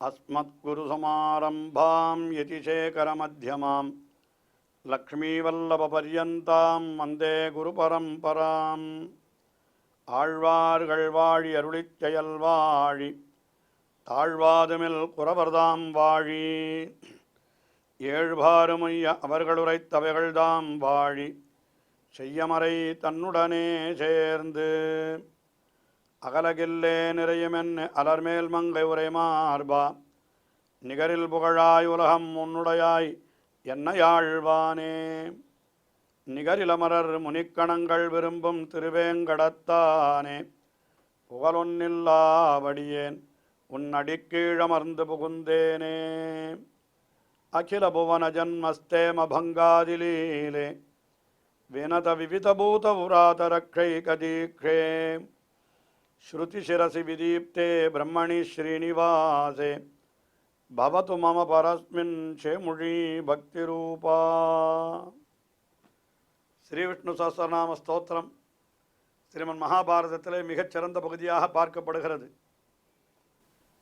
अस्मद्गुरुसमारम्भां यतिशेखरमध्यमां लक्ष्मीवल्लभपर्यन्तां वन्दे गुरुपरम्पराम् ஆழ்வார்கள் வாழி அருளிச் செயல் வாழி தாழ்வாதுமில் குறவர்தாம் வாழி ஏழ்பாறுமைய அவர்களுரைத்தவைகள்தாம் வாழி செய்யமறை தன்னுடனே சேர்ந்து அகலகில்லே நிறையுமென் அலர்மேல் மங்கை உரை மார்பா நிகரில் புகழாய் உலகம் உன்னுடையாய் என்னையாழ்வானே நிகரிலமரர் முனிக்கணங்கள் விரும்பும் திருவேங்கடத்தானே புகழொன்னில்லாவடியேன் உன் அடிக்கீழமர்ந்து புகுந்தேனே அகில புவன ஜன்மஸ்தேம பங்காதிலீலே வினத விவிதபூத புராதரக்ஷைகதீக்ஷே ஸ்ருதிசிரசி விதீப்தே பிரம்மணி ஸ்ரீனிவாசே பவது மம பரஸ்மின் சேமுழி பக்திரூபா. ஸ்ரீ விஷ்ணு சஹஸ்ரநாம ஸ்தோத்திரம் ஸ்ரீமன் மகாபாரதத்திலே மிகச்சிறந்த பகுதியாக பார்க்கப்படுகிறது.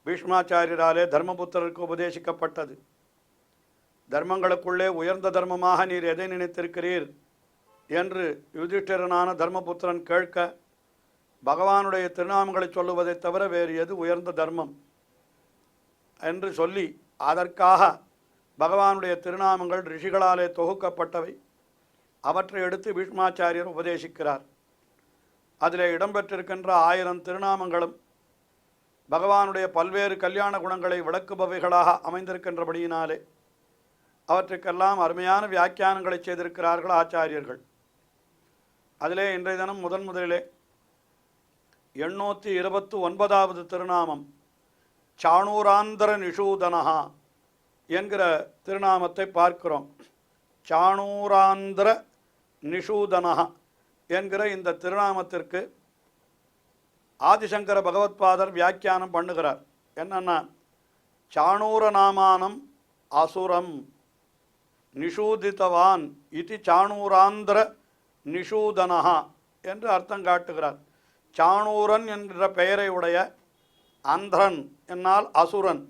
பீஷ்மாச்சாரியராலே தர்மபுத்திரருக்கு உபதேசிக்கப்பட்டது. தர்மங்களுக்குள்ளே உயர்ந்த தர்மமாக நீர் எதை நினைத்திருக்கிறீர் என்று யுதிஷ்டிரனான தர்மபுத்திரன் கேட்க, பகவானுடைய திருநாமங்களை சொல்லுவதை தவிர வேறு எது உயர்ந்த தர்மம் என்று சொல்லி, அதற்காக பகவானுடைய திருநாமங்கள் ரிஷிகளாலே தொகுக்கப்பட்டவை, அவற்றை எடுத்து பீஷ்மாச்சாரியர் உபதேசிக்கிறார். அதில் இடம்பெற்றிருக்கின்ற 1000 திருநாமங்களும் பகவானுடைய பல்வேறு கல்யாண குணங்களை விளக்குபவைகளாக அமைந்திருக்கின்றபடியினாலே அவற்றுக்கெல்லாம் அருமையான வியாக்கியானங்களை செய்திருக்கிறார்கள் ஆச்சாரியர்கள். அதிலே இன்றைய தினம் முதலிலே 829வது திருநாமம் சாணூராந்திர நிஷூதனஹா என்கிற திருநாமத்தை பார்க்கிறோம். சாணூராந்திர நிஷூதனஹா என்கிற இந்த திருநாமத்திற்கு ஆதிசங்கர பகவத்பாதர் வியாக்கியானம் பண்ணுகிறார். என்னன்னா, சாணூர நாமானம் அசுரம் நிஷூதித்தவான் இது சாணூராந்திர நிஷூதனஹா என்று அர்த்தம் காட்டுகிறார். சாணூரன் என்கிற பெயரை உடைய அந்திரன் என்னால் அசுரன்,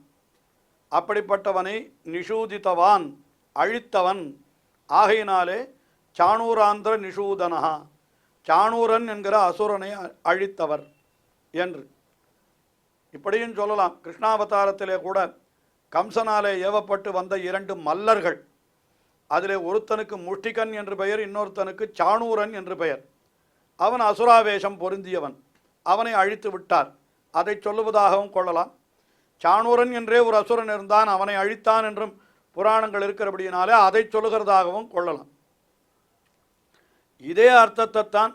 அப்படிப்பட்டவனை நிஷூதித்தவான் அழித்தவன் ஆகையினாலே சாணூராந்திர நிஷூதனஹா, சாணூரன் என்கிற அசுரனை அழித்தவர் என்று இப்படியும் சொல்லலாம். கிருஷ்ணாவதாரத்திலே கூட கம்சனாலே ஏவப்பட்டு வந்த 2 மல்லர்கள், அதிலே ஒருத்தனுக்கு முஷ்டிகன் என்று பெயர், இன்னொருத்தனுக்கு சாணூரன் என்று பெயர். அவன் அசுராவேஷம் பொருந்தியவன், அவனை அழித்து விட்டார். அதை சொல்லுவதாகவும் கொள்ளலாம். சாணூரன் என்றே ஒரு அசுரன் இருந்தான், அவனை அழித்தான் என்றும் புராணங்கள் இருக்கிறபடியினாலே அதை சொல்லுகிறதாகவும் கொள்ளலாம். இதே அர்த்தத்தைத்தான்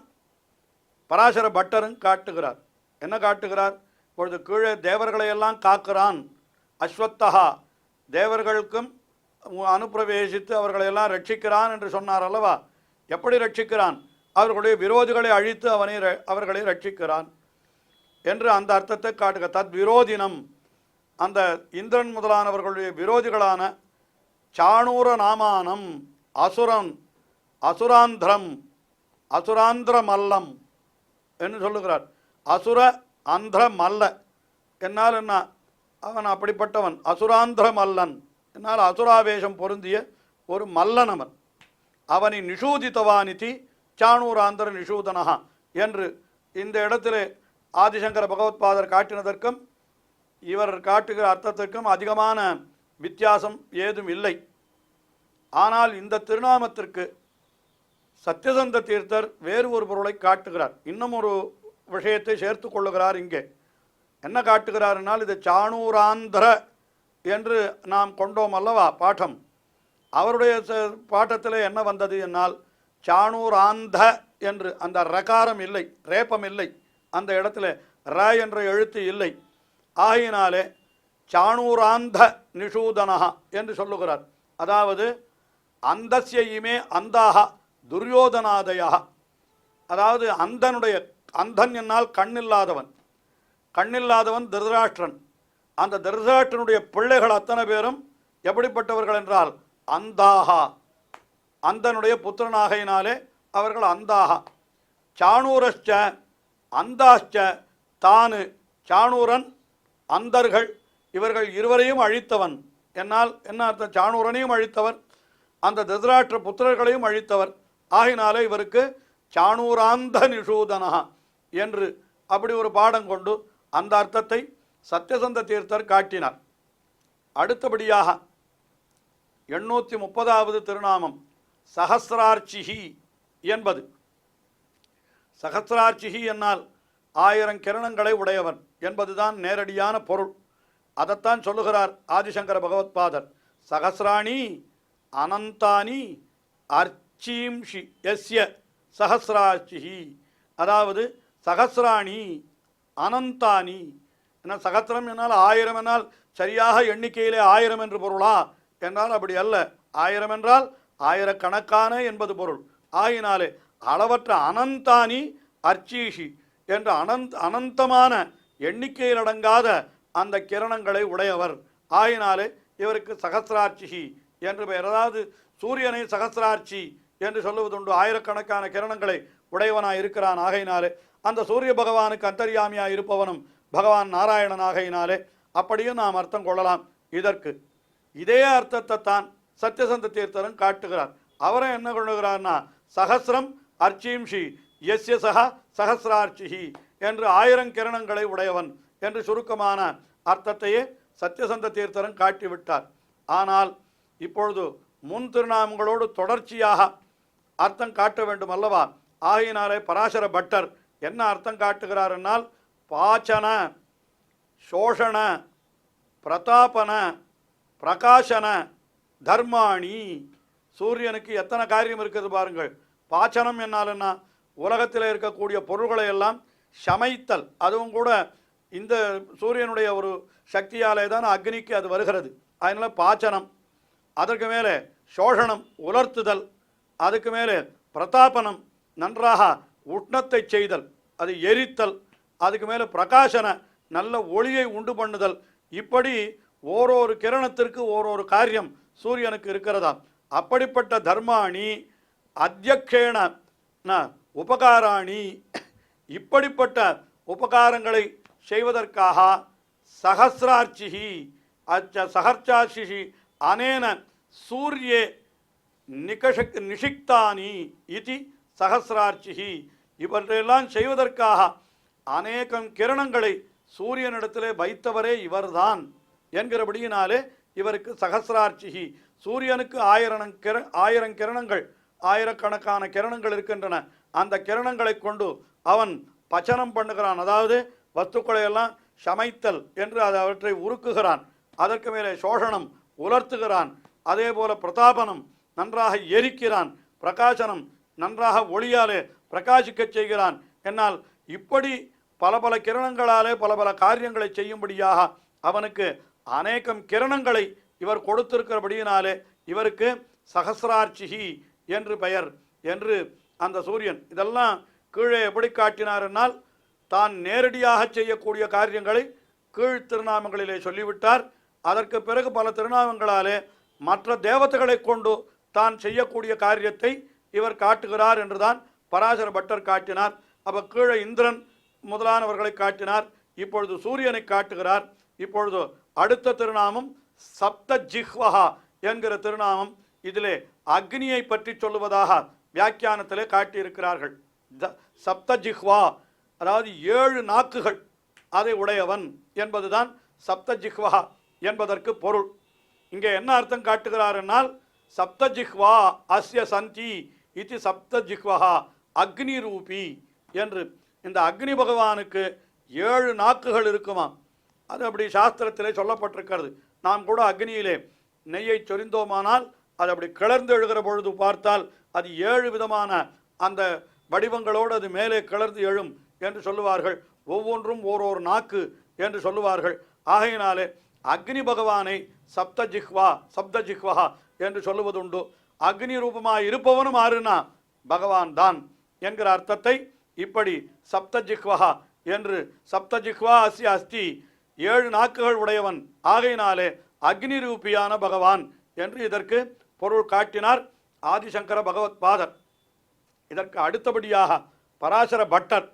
பராசர பட்டரும் காட்டுகிறார். என்ன காட்டுகிறார்? இப்பொழுது கீழே தேவர்களையெல்லாம் காக்கிறான் அஸ்வத்தஹா, தேவர்களுக்கும் அனுப்பிரவேசித்து அவர்களையெல்லாம் ரட்சிக்கிறான் என்று சொன்னார் அல்லவா? எப்படி ரட்சிக்கிறான்? அவர்களுடைய விரோதிகளை அழித்து அவர்களை ரட்சிக்கிறான் என்று அந்த அர்த்தத்தை காட்டுக. தத் விரோதினம், அந்த இந்திரன் முதலானவர்களுடைய விரோதிகளான சாணூர நாமானம் அசுரன் அசுராந்திரம் அசுராந்திர மல்லம் என்று சொல்லுகிறார். அசுர அந்திர மல்ல என்னால் என்ன? அவன் அப்படிப்பட்டவன். அசுராந்திர மல்லன் என்னால் அசுராவேஷம் பொருந்திய ஒரு மல்லன் அவன். அவனை நிஷூதித்தவானிதி சாணூராந்திர நிஷூதனஹா என்று இந்த இடத்திலே ஆதிசங்கர பகவத்பாதர் காட்டினதற்கும் இவர் காட்டுகிற அர்த்தத்திற்கும் அதிகமான வித்தியாசம் ஏதும் இல்லை. ஆனால் இந்த திருநாமத்திற்கு சத்யசந்த தீர்த்தர் வேறு ஒரு பொருளை காட்டுகிறார். இன்னும் ஒரு விஷயத்தை சேர்த்து கொள்ளுகிறார். இங்கே என்ன காட்டுகிறார் என்றால், இது சாணூராந்திர என்று நாம் கொண்டோம் அல்லவா பாடம். அவருடைய பாட்டத்தில் என்ன வந்தது என்னால் சாணூராந்த என்று அந்த ரகாரம் இல்லை, ரேப்பம் இல்லை, அந்த இடத்துல ர என்ற எழுத்து இல்லை. ஆகையினாலே சாணூராந்த நிஷூதனஹா என்று சொல்லுகிறார். அதாவது அந்தஸ்ய இமே அந்தாக துரியோதனாதயா, அதாவது அந்தன் என்னால் கண்ணில்லாதவன், கண்ணில்லாதவன் திருதராஷ்டிரன். அந்த திருதராஷ்டிரனுடைய பிள்ளைகள் அத்தனை பேரும் எப்படிப்பட்டவர்கள் என்றால் அந்தாகா, அந்தனுடைய புத்திரனாகையினாலே அவர்கள் அந்தாகா. சாணூரஸ்ச அந்தாச்ச தானு, சாணூரன் அந்தர்கள் இவர்கள் இருவரையும் அழித்தவன். என்னால் என்ன அர்த்தம்? சாணூரனையும் அழித்தவர், அந்த திருதராஷ்டிர புத்திரர்களையும் அழித்தவர். ஆகினாலே இவருக்கு சாணூராந்த நிஷூதனா என்று அப்படி ஒரு பாடம் கொண்டு அந்த அர்த்தத்தை சத்யசந்த தீர்த்தர் காட்டினார். அடுத்தபடியாக 830வது திருநாமம் சஹசிரார்ச்சிஹி என்பது. சஹசிரார்ச்சிஹி என்னால் 1000 கிரணங்களை உடையவன் என்பதுதான் நேரடியான பொருள். அதைத்தான் சொல்லுகிறார் ஆதிசங்கர பகவத்பாதர். சஹசிராணி அனந்தானி அர்ச்சீம்ஷி எஸ்ய சஹசிரார்ச்சிஹி. அதாவது சஹசிராணி அனந்தானி. என்ன சகத்திரம் என்னால் 1000 என்னால் சரியாக எண்ணிக்கையிலே 1000 என்று பொருளா என்றால் அப்படி அல்ல. 1000 என்றால் ஆயிரக்கணக்கான என்பது பொருள். ஆகினாலே அளவற்ற அனந்தானி அர்ச்சீஷி என்ற அனந்தமான எண்ணிக்கையில் அடங்காத அந்த கிரணங்களை உடையவர். ஆகினாலே இவருக்கு சகசிரார்ச்சிஹி என்று பெயர். அதாவது சூரியனை சகசிரார்ச்சி என்று சொல்லுவதுண்டு. ஆயிரக்கணக்கான கிரணங்களை உடையவனாய் இருக்கிறான். ஆகையினாலே அந்த சூரிய பகவானுக்கு அந்தர்யாமியாய் இருப்பவனும் பகவான் நாராயணன். ஆகையினாலே அப்படியும் நாம் அர்த்தம் கொள்ளலாம். இதற்கு இதே அர்த்தத்தை தான் சத்யசந்த தீர்த்தரும் காட்டுகிறார். அவரை என்ன கொள்ளுகிறார்னா சஹசிரம் அர்ச்சீம்ஷி எஸ்ய சஹ சஹசிரார்ச்சிஹி என்று 1000 கிரணங்களை உடையவன் என்று சுருக்கமான அர்த்தத்தையே சத்யசந்த தீர்த்தரும் காட்டிவிட்டார். ஆனால் இப்பொழுது முன் திருநாமங்களோடு தொடர்ச்சியாக அர்த்தம் காட்ட வேண்டும் அல்லவா? ஆகினாலே பராசர பட்டர் என்ன அர்த்தம் காட்டுகிறார் என்னால் பாச்சன சோஷண பிரதாபன பிரகாசன தர்மாணி. சூரியனுக்கு எத்தனை காரியம் இருக்குது பாருங்கள். பாச்சனம் என்னால் என்ன? உலகத்தில் இருக்கக்கூடிய பொருள்களை எல்லாம் சமைத்தல். அதுவும் கூட இந்த சூரியனுடைய ஒரு சக்தியாலே தான் அக்னிக்கு அது வருகிறது. அதனால் பாச்சனம். அதற்கு மேலே சோஷணம் உலர்த்துதல். அதுக்கு மேலே பிரதாபனம் நன்றாக உஷ்ணத்தை செய்தல், அது எரித்தல். அதுக்கு மேலே பிரகாசன நல்ல ஒளியை உண்டு பண்ணுதல். இப்படி ஓரொரு கிரணத்திற்கு ஓரொரு காரியம் சூரியனுக்கு இருக்கிறதா. அப்படிப்பட்ட தர்மாணி அத்தியக்ஷேண உபகாராணி. இப்படிப்பட்ட உபகாரங்களை செய்வதற்காக சஹசிரார்ச்சிஹி சஹர்ச்சார்ச்சிஹி அனேன சூரியே நிஷிக்தானி இதி சஹசிரார்ச்சிஹி. இவற்றையெல்லாம் செய்வதற்காக அநேகம் கிரணங்களை சூரியனிடத்திலே வைத்தவரே இவர்தான் என்கிறபடியினாலே இவருக்கு சஹசிரார்ச்சிஹி. சூரியனுக்கு 1000 கிரணங்கள், ஆயிரக்கணக்கான கிரணங்கள் இருக்கின்றன. அந்த கிரணங்களை கொண்டு அவன் பச்சனம் பண்ணுகிறான். அதாவது வஸ்துக்களை எல்லாம் சமைத்தல் என்று அவற்றை உருக்குகிறான். அதற்கு மேலே சோஷணம் உலர்த்துகிறான். அதே போல பிரதாபனம் நன்றாக எரிக்கிறான். பிரகாசனம் நன்றாக ஒளியாலே பிரகாசிக்க செய்கிறான். என்னால் இப்படி பல பல கிரணங்களாலே பல பல காரியங்களை செய்யும்படியாக அவனுக்கு அநேகம் கிரணங்களை இவர் கொடுத்திருக்கிறபடியினாலே இவருக்கு சஹசிரார்ச்சிஹி என்று பெயர் என்று அந்த சூரியன். இதெல்லாம் கீழே எப்படி காட்டினார் என்னால் தான் நேரடியாக செய்யக்கூடிய காரியங்களை கீழ் திருநாமங்களிலே சொல்லிவிட்டார். அதற்கு பிறகு பல திருநாமங்களாலே மற்ற தேவதைகளை கொண்டு தான் செய்யக்கூடிய காரியத்தை இவர் காட்டுகிறார் என்றுதான் பராசர பட்டர் காட்டினார். அப்போ கீழே இந்திரன் முதலானவர்களை காட்டினார். இப்பொழுது சூரியனை காட்டுகிறார். இப்பொழுது அடுத்த திருநாமம் சப்த ஜிஹ்வஹா என்கிற திருநாமம். இதிலே அக்னியை பற்றி சொல்லுவதாக வியாக்கியானத்திலே காட்டியிருக்கிறார்கள். சப்த ஜிஹ்வா அதாவது 7 நாக்குகள் அதை உடையவன் என்பதுதான் சப்த ஜிஹ்வஹா என்பதற்கு பொருள். இங்கே என்ன அர்த்தம் காட்டுகிறார் என்னால் சப்த ஜிஹ்வா அஸ்ய சந்தி இது சப்த ஜிஹ்வஹா அக்னி ரூபி என்று. இந்த அக்னி பகவானுக்கு 7 நாக்குகள் இருக்குமா. அது அப்படி சாஸ்திரத்திலே சொல்லப்பட்டிருக்கிறது. நாம் கூட அக்னியிலே நெய்யை சொரிந்தோமானால் அது அப்படி கிளர்ந்து எழுகிற பொழுது பார்த்தால் அது 7 விதமான அந்த வடிவங்களோடு அது மேலே கிளர்ந்து எழும் என்று சொல்லுவார்கள். ஒவ்வொன்றும் ஓரொரு நாக்கு என்று சொல்லுவார்கள். ஆகையினாலே அக்னி பகவானை சப்த ஜிஹ்வா என்று சொல்லுவதுண்டு. அக்னி ரூபமாக இருப்பவனும் ஆறுனா பகவான் தான் என்கிற அர்த்தத்தை இப்படி சப்த ஜிஹ்வா என்று சப்த ஜிஹ்வா அஸ்ய அஸ்தி 7 நாக்குகள் உடையவன் ஆகையினாலே அக்னி ரூபியான பகவான் என்று இதற்கு பொருள் காட்டினார் ஆதிசங்கர பகவத் பாதர். இதற்கு அடுத்தபடியாக பராசர பட்டர்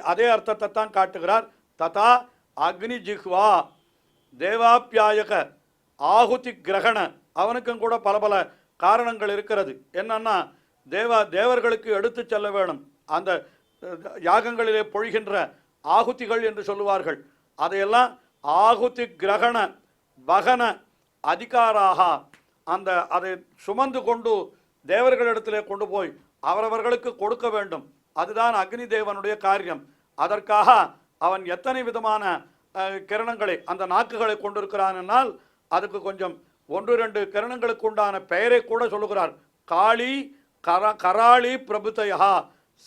அதே அர்த்தத்தை தான் காட்டுகிறார். ததா அக்னி ஜிஹ்வா தேவாப்பியாயக ஆகுதி கிரகண அவனுக்கும் கூட பல பல காரணங்கள் இருக்கிறது. என்னன்னா தேவர்களுக்கு எடுத்து செல்ல வேணும் அந்த யாகங்களிலே பொழிகின்ற ஆகுதிகள் என்று சொல்லுவார்கள். அதையெல்லாம் ஆகுதி கிரகண வகன அதிகாராக அதை சுமந்து கொண்டு தேவர்களிடத்திலே கொண்டு போய் அவரவர்களுக்கு கொடுக்க வேண்டும். அதுதான் அக்னி தேவனுடைய காரியம். அதற்காக அவன் எத்தனை விதமான கிரணங்களை அந்த நாக்குகளை கொண்டிருக்கிறான் என்னால் அதுக்கு கொஞ்சம் 1-2 கிரணங்களுக்கு உண்டான பெயரை கூட சொல்லுகிறார். காளி கராளி பிரபுதயா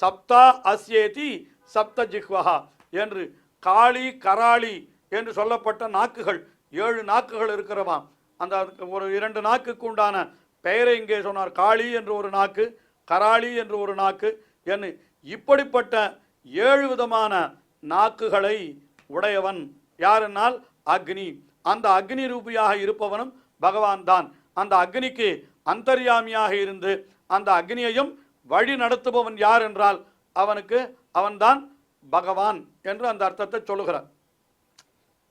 சப்தா அஸ்யேதி சப்த ஜிஹ்வஹா என்று காளி கராளி என்று சொல்லப்பட்ட நாக்குகள் 7 நாக்குகள் இருக்கிறவாம். அந்த ஒரு 2 நாக்குக்கு உண்டான பெயரை இங்கே சொன்னார். காளி என்று ஒரு நாக்கு, கராளி என்று ஒரு நாக்கு என்று இப்படிப்பட்ட 7 விதமான நாக்குகளை உடையவன் யாரென்னால் அக்னி. அந்த அக்னி ரூபியாக இருப்பவனும் பகவான் தான். அந்த அக்னிக்கு அந்தர்யாமியாக இருந்து அந்த அக்னியையும் வழி நடத்துபவன் யார் என்றால் அவன்தான் பகவான் என்று அந்த அர்த்தத்தை சொல்லுகிறார்.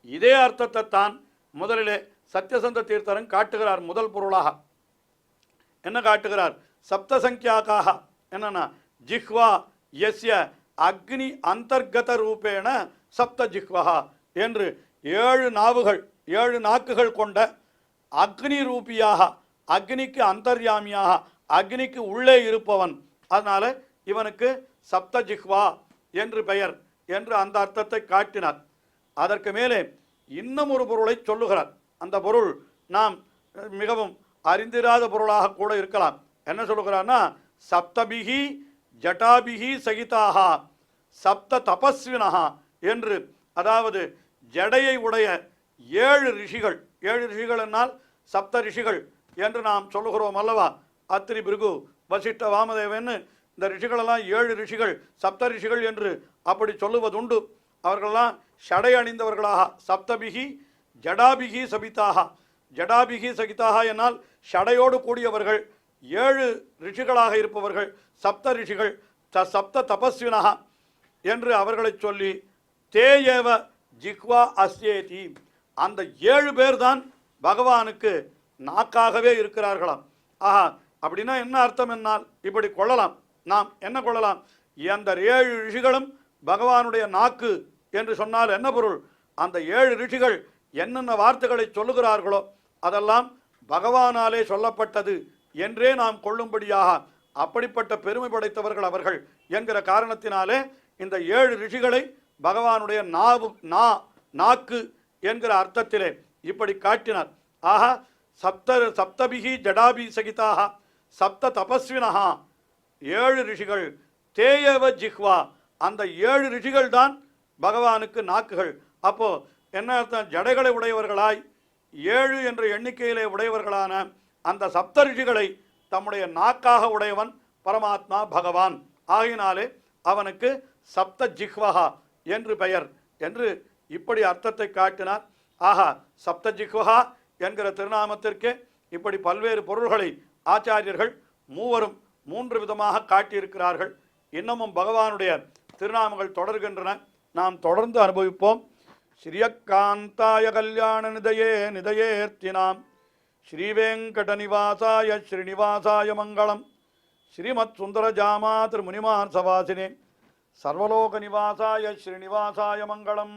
இதே அர்த்தத்தை தான் முதலிலே சத்யசந்த தீர்த்தரன் காட்டுகிறார். முதல் பொருளாக என்ன காட்டுகிறார்? சப்தசங்கியாக்காக என்னன்னா ஜிஹ்வா யஸ்ய அக்னி அந்தர்கத ரூபேண சப்த ஜிஹ்வா என்று 7 நாவுகள் 7 நாக்குகள் கொண்ட அக்னி ரூபியாக அக்னிக்கு அந்தர்யாமியாக அக்னிக்கு உள்ளே இருப்பவன். அதனால இவனுக்கு சப்த ஜிஹ்வா என்று பெயர் என்று அந்த அர்த்தத்தை காட்டினார். அதற்கு மேலே இன்னும் ஒரு பொருளை சொல்லுகிறார். அந்த பொருள் நாம் மிகவும் அறிந்திராத பொருளாக கூட இருக்கலாம். என்ன சொல்லுகிறார்னா சப்தபிகி ஜட்டாபிகி சகிதாக சப்த தபஸ்வினஹா என்று, அதாவது ஜடையை உடைய 7 ரிஷிகள். 7 ரிஷிகள் என்னால் சப்த ரிஷிகள் என்று நாம் சொல்லுகிறோம் அல்லவா? அத்திரி பிருகு வசிஷ்ட வாமதேவன்னு இந்த ரிஷிகளெல்லாம் 7 ரிஷிகள் சப்த ரிஷிகள் என்று அப்படி சொல்லுவதுண்டு. அவர்களெல்லாம் ஷடை அணிந்தவர்களாக சப்தபிகி ஜடாபிகி சபிதாக. ஜடாபிகி சகிதாக என்னால் ஷடையோடு கூடியவர்கள் 7 ரிஷிகளாக இருப்பவர்கள் சப்த ரிஷிகள் சப்த தபஸ்வினஹா என்று அவர்களை சொல்லி தேயேவ ஜிஹ்வா அஸ்யேதி. அந்த 7 பேர் தான் பகவானுக்கு நாக்காகவே இருக்கிறார்களாம். ஆஹா, அப்படின்னா என்ன அர்த்தம் என்னால் இப்படி கொள்ளலாம். நாம் என்ன கொள்ளலாம்? அந்த 7 ரிஷிகளும் பகவானுடைய நாக்கு என்று சொன்னால் என்ன பொருள்? அந்த 7 ரிஷிகள் என்னென்ன வார்த்தைகளை சொல்லுகிறார்களோ அதெல்லாம் பகவானாலே சொல்லப்பட்டது என்றே நாம் கொள்ளும்படியாக அப்படிப்பட்ட பெருமை படைத்தவர்கள் அவர்கள் என்கிற காரணத்தினாலே இந்த 7 ரிஷிகளை பகவானுடைய நாக்கு என்கிற அர்த்தத்திலே இப்படி காட்டினார். ஆக சப்தபிகி ஜடாபி சகிதாக சப்த தபஸ்வினஹா 7 ரிஷிகள் தேயவ ஜிஹ்வா. அந்த 7 ரிஷிகள் தான் பகவானுக்கு நாக்குகள். அப்போ என்ன அர்த்தம்? ஜடைகளை உடையவர்களாய் 7 என்ற எண்ணிக்கையிலே உடையவர்களான அந்த சப்த ரிஷிகளை தம்முடைய நாக்காக உடையவன் பரமாத்மா பகவான். ஆகினாலே அவனுக்கு சப்த ஜிஹ்வஹா என்று பெயர் என்று இப்படி அர்த்தத்தை காட்டினார். ஆஹா, சப்த ஜிஹ்வஹா என்கிற திருநாமத்திற்கு இப்படி பல்வேறு பொருள்களை ஆச்சாரியர்கள் மூவரும் 3 விதமாக காட்டியிருக்கிறார்கள். இன்னமும் பகவானுடைய திருநாமங்கள் தொடர்கின்றன. நாம் தொடர்ந்து அனுபவிப்போம். ஸ்ரீயக்காந்தாய கல்யாண நிதயேர்த்தினாம் ஸ்ரீவேங்கட நிவாசாய ஸ்ரீனிவாசாய மங்களம். ஸ்ரீமத் சுந்தர ஜாமா திருமுனிமார் சவாசினே சர்வலோக நிவாசாய ஸ்ரீனிவாசாய மங்களம்.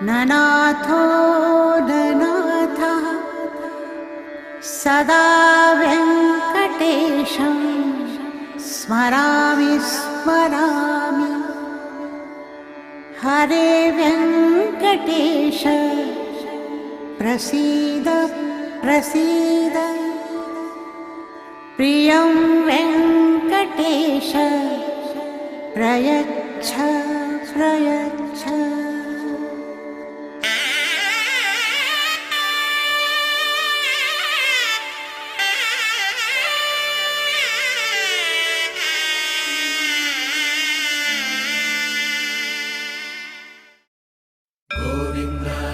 ननाथो ननाथः सदा वेङ्कटेशं स्मरामि स्मरामि. हरे वेङ्कटेश प्रसीद प्रसीद. प्रियं वेङ्कटेश प्रयच्छ प्रयच्छ. लिङ्गाय